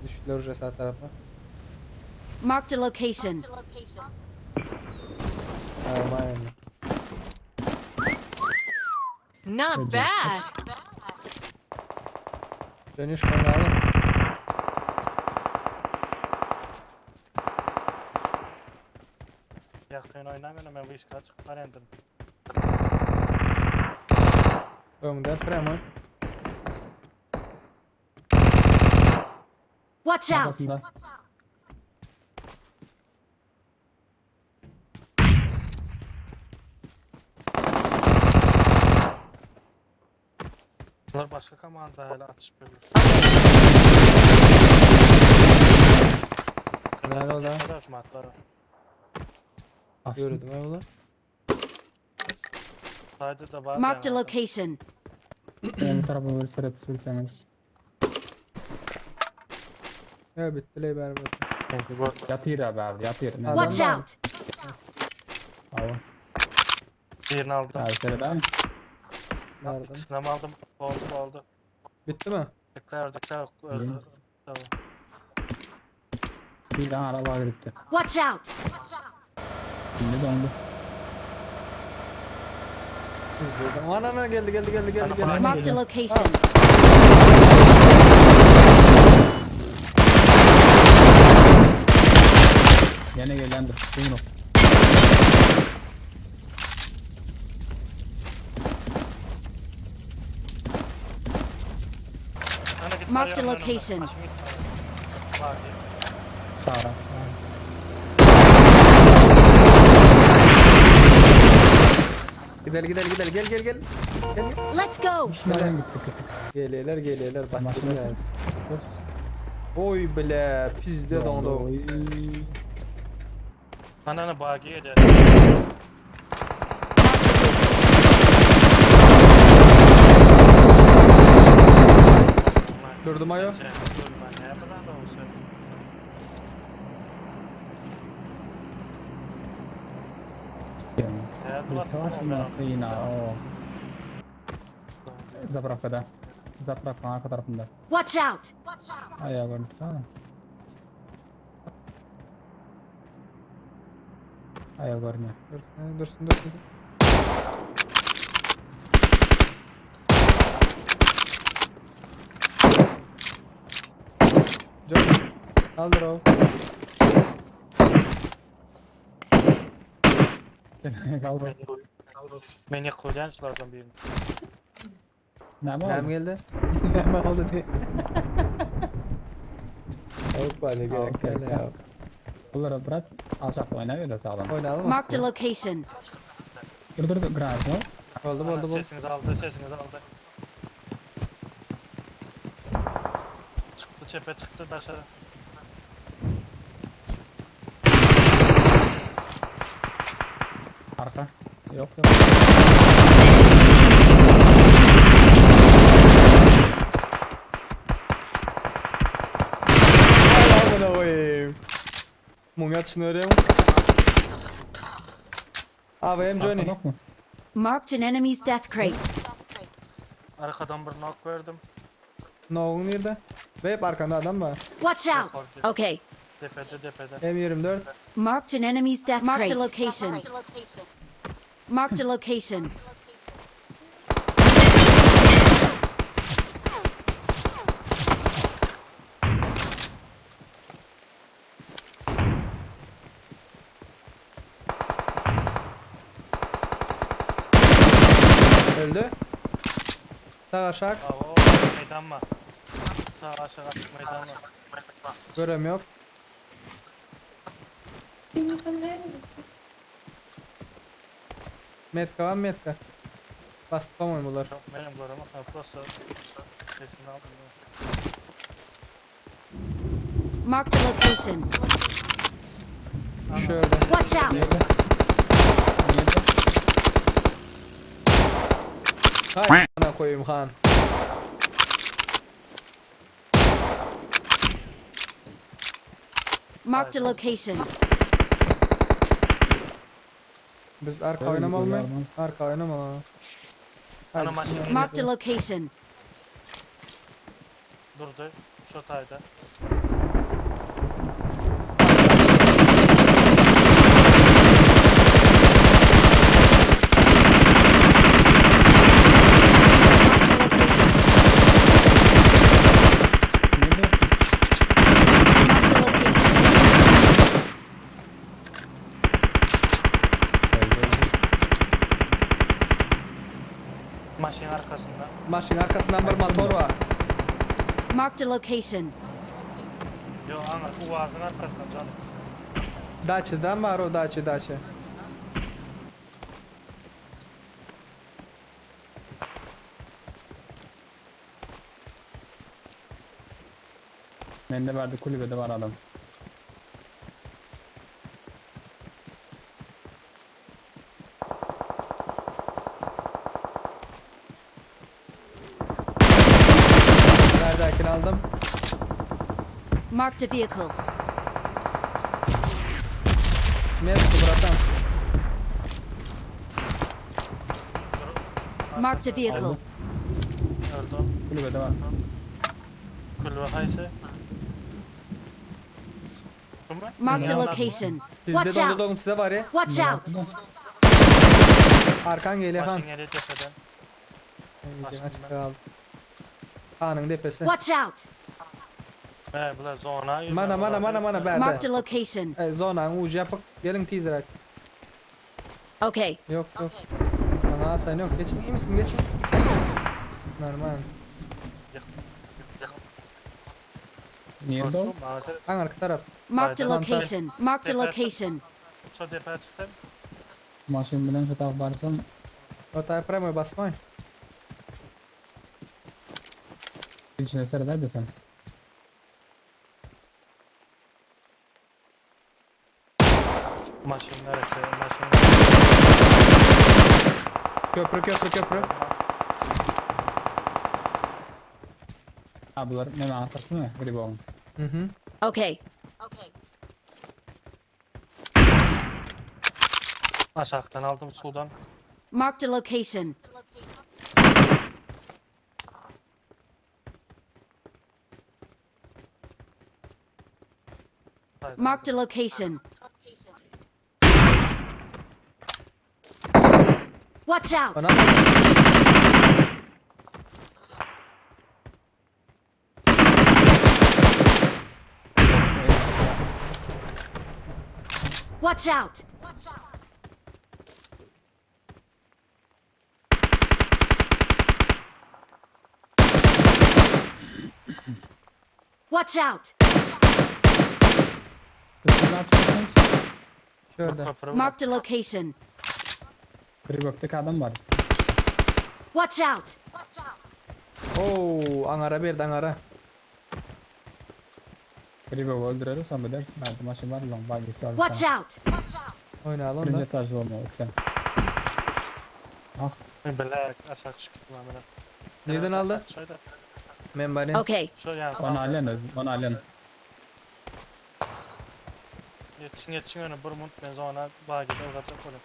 Düştüler oraya sağ tarafa. Marked a location. Aynen. Not bad. Dönüş kanalı. Yakın oynamıyorum ben bu iş kaç öğrendim. Önde Fremon. Watch out. Arkasında. Bunlar başka komanda hala atış bölür. Nerede o da? Kadar matları. Açtım. Gördüm ben onu. Sadece de var. Marked a location. Benim tarafıma bir sıra sürükseniz. Ya bitti ley berbat. Yatır abi yatır. Ne? Adam Watch var. out. Tamam. Birini aldım. Abi sıra ben. Nerede? İkisinden aldım. Oldu. Bitti mi? Dikler öldü. Tamam. Bir daha araba gitti. Watch out. Şimdi döndü. İzledim. Ana geldi. Marked a location. Yine gelendi. Buyurun. Marked a location. Sağra. Gel. Gel. Let's go. Nereden gittik? Geliyorlar. Bastırma Başına- lazım. Oy bile pizde dondu. Oy. Ananı bagiye de. Durdum ayo. Yine o. Zapravka'da. Zapravka'nın arka tarafında. Watch out. Ayağı gördüm. Tamam. Ayağı görmüyor. Dursun. Can. Kaldır o. Kaldı. Beni koyacaksınlardan birini. Ne mi Nem oldu? geldi. Nem aldı diye. Yok bari gerek Okey. gel ya. Bunları bırak. Alçak oyna öyle sağlam. Oynayalım mı? Marked a location. Dur. Granat mı? Oldu. Sesinizi aldı. Çıktı çepe çıktı dışarı. Arka. Yok. Amına koyayım. Mum yatışını öğreniyor mu? Abi hem Arka Johnny. yok mu? Marked an enemy's death crate. Arkadan bir knock verdim. Noğun nerede? Ve hep arkanda adam var. Watch out. Okay. Tepede. M24. Marked an enemy's death crate. Marked a location. Marked a location. Öldü. Sağ aşağı. Oo, meydan var. Sağ aşağı açık meydan var. Görem yok. Metka var metka. Bastım bunlar. Yok benim göremem. Burası sesini aldım. Marked a location. Şöyle. Watch out. Hay ana koyayım han. Marked a location. Biz arka Öyle oynamalı mı? güzel lan. Arka oynamalı. Ana maşın Marked a location. durdu. Şu tayda. Maşın arkasında. Maşın arkasından bir motor var. Marked a location. Yo ana uvazın arkasında canım. Daçıdan var o daçı. Mende vardı kulübede var adam. Neredekini aldım. Marked a vehicle. Ne yaptı buradan? Marked a vehicle. Aldım. Öldüm. Kulübede var. Kulübe hayse. Marked a location. Watch Bizde out. dolu size var ya. Watch out. Arkan geliyor han. Maşın geliyor tepeden. Geçen açık kaldı. Hanın depesi. Watch out. Bula zona. Mana berde. Marked a location. Zonanın ucu yapıp gelin teaser. Okay. Yok. Bana atayın yok. Geçin iyi misin geçin. Normal. Nerede o? Han arka taraf. Marked a location. Marked a location. Şu defa çıksam. Maşın bilen şu taraf varsam O tarafa premo basmayın. içine seyreder de sen. Maşın neresi? Maşın. Köprü. Ha bunlar ne arkası mı? Gruby olun. Hı. Okay. Aşağıdan aldım sudan. Marked a location. Marked a location. Watch out. Bana Watch out. Watch out. Kısmını açıyorsanız şurada. Marked a location. Gruby'deki adam var. Watch out. Oo, angara bir angara. Gruby öldürürüz sonra dersin. Hadi maşın var lan. Bagisi var. Watch out. Oynayalım Birinci da. etajda olmuyor sen. Ah. Bilek aşağı çıktım amına. Nereden aldı? Şöyle. Membarin. Okay. Şu yani. Onu alın. Yetişin önü burmun. Ben zona bağa gidiyor. Uzatacak oğlum.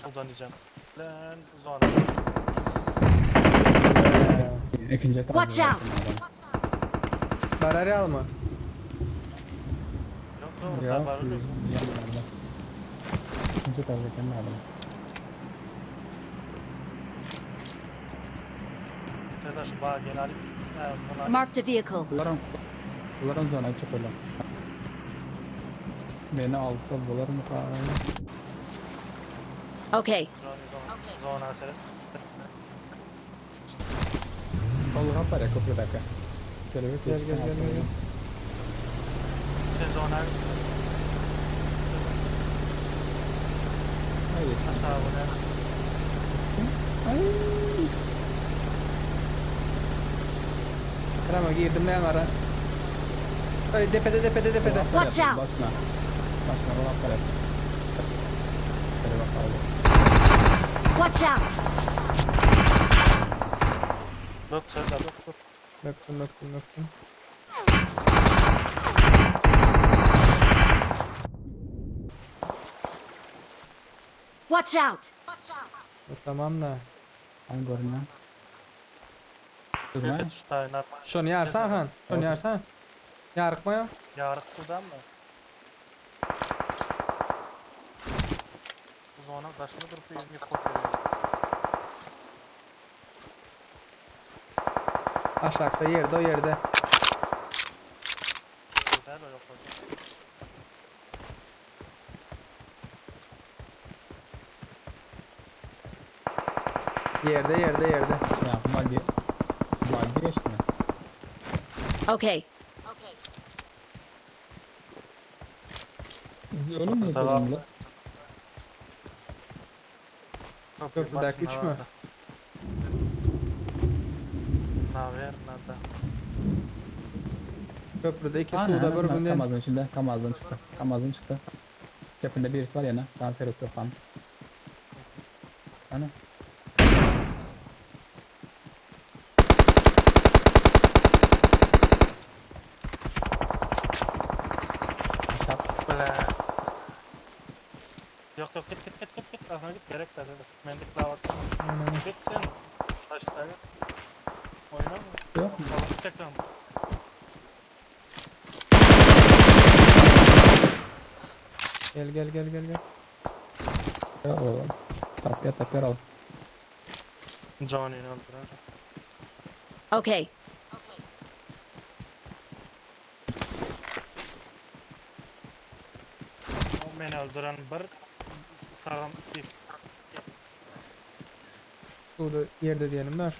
Soldan diyeceğim. Lan zona. İkinci etajda. Watch out. Barari alma. Yok Ya. var öyle. İkinci etajda kendi adam. Şurada şu bağa gel alayım. Buna Marked a vehicle. Bunların zona açık öyle. Beni alsa bular mı falan? Okay. zona atarım. Olur hap var ya köprüdeki. Gel. Sen zona Hayır. aşağı buna. Premo girdim ne angara. Ay depede. Watch out. Basma. Roll up var. Şöyle bakalım. Watch out. Dur şurada dur. Nöktüm. Watch out. Tamam da. Hangi görünüyor? Durma. Evet, Steiner. Şunu yarsan han. Şunu yarsan. Yarıkmayam. Yarıktıdan mı? O zaman başını durup yüzünü kopyalıyor. Aşağıda yerde o yerde. Güzel o yok hocam. Yerde. Ya bagi. Bagi geçti mi? Okay. Biz ölüm mü Tamam. yapalım lan? Köprüdeki 3 mü? Naver, nada. Köprüde 2 Ana, suda bir günden. Kamazın içinde. Kamazın çıktı. Cepinde birisi var yana. Sağ serip yok lan. Ana. Böyle. Yok git. Ahına git gerek de dedi. Mendik lavatta. Git sen. Taşta git. Oynar mı? Yok mu? Alıp çekelim. Gel. Yok oğlum. Tapya al. Johnny'ni öldürer. Okay. O beni öldüren bir sağlam iki. Suda yerde diyelim der.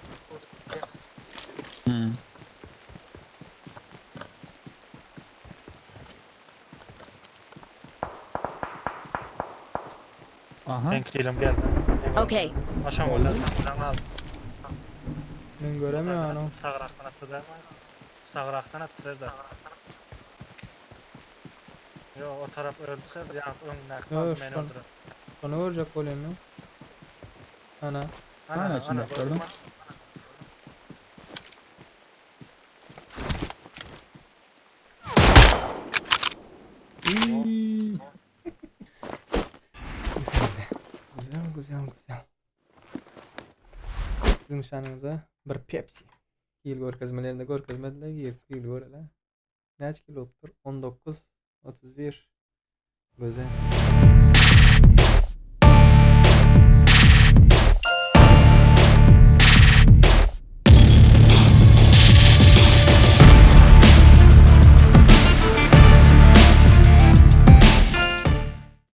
Aha. Ben kilim geldi. Okay. Aşağı valla sen al. Ben göremiyorum onu. Sağıraktan attı da. Sağıraktan attı da. Yo o taraf öldüse yani önüne Yo, kaldı beni şuradan. öldürür. Onu görecek olayım ya. Ana. Ana içinde gördün. İyi. Güzel. Sizin nişanınıza bir Pepsi. Yıl görkezmelerinde görkezmediler. Yıl göreler. Neç kiloptur? 19, 31. Güzel.